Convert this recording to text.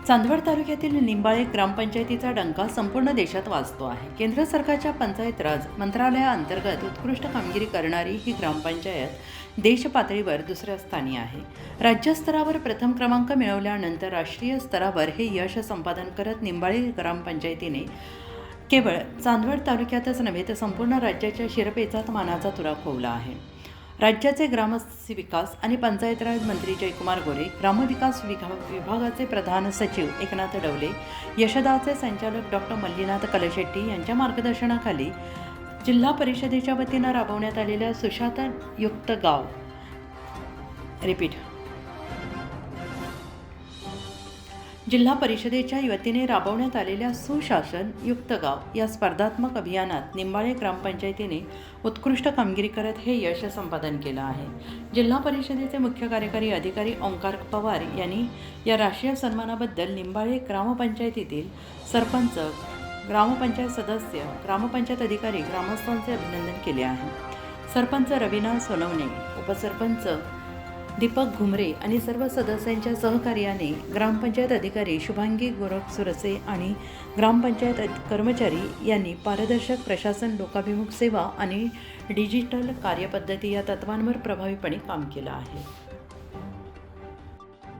चांदवड तालुक्यातील निंबाळे ग्रामपंचायतीचा डंका संपूर्ण देशात वाजतो आहे. केंद्र सरकारच्या पंचायत राज मंत्रालयाअंतर्गत उत्कृष्ट कामगिरी करणारी ही ग्रामपंचायत देश पातळीवर दुसऱ्या स्थानी आहे. राज्यस्तरावर प्रथम क्रमांक मिळवल्यानंतर राष्ट्रीय स्तरावर हे यश संपादन करत निंबाळे ग्रामपंचायतीने केवळ चांदवड तालुक्यातच नव्हे तर संपूर्ण राज्याच्या शिरपेचात मानाचा तुरा खोवला आहे. राज्याचे ग्रामविकास आणि पंचायत राज मंत्री जयकुमार गोरे, ग्रामविकास विभागाचे प्रधान सचिव एकनाथ डवले, यशदाचे संचालक डॉक्टर मल्लीनाथ कलशेट्टी यांच्या मार्गदर्शनाखाली जिल्हा परिषदेच्या वतीनं राबवण्यात आलेल्या सुशासनयुक्त गाव जिल्हा परिषदेच्या वतीने राबवण्यात आलेल्या सुशासनयुक्त गाव या स्पर्धात्मक अभियानात निंबाळे ग्रामपंचायतीने उत्कृष्ट कामगिरी करत हे यश संपादन केलं आहे. जिल्हा परिषदेचे मुख्य कार्यकारी अधिकारी ओंकार पवार यांनी या राष्ट्रीय सन्मानाबद्दल निंबाळे ग्रामपंचायतीतील सरपंच, ग्रामपंचायत सदस्य, ग्रामपंचायत अधिकारी, ग्रामस्थांचे अभिनंदन केले आहे. सरपंच रवीना सोनवणे, उपसरपंच दीपक घुमरे आणि सर्व सदस्यांच्या सहकार्याने ग्रामपंचायत अधिकारी शुभांगी गोरखसुरसे आणि ग्रामपंचायत कर्मचारी यांनी पारदर्शक प्रशासन, लोकाभिमुख सेवा आणि डिजिटल कार्यपद्धती या तत्वांवर प्रभावीपणे काम केलं आहे.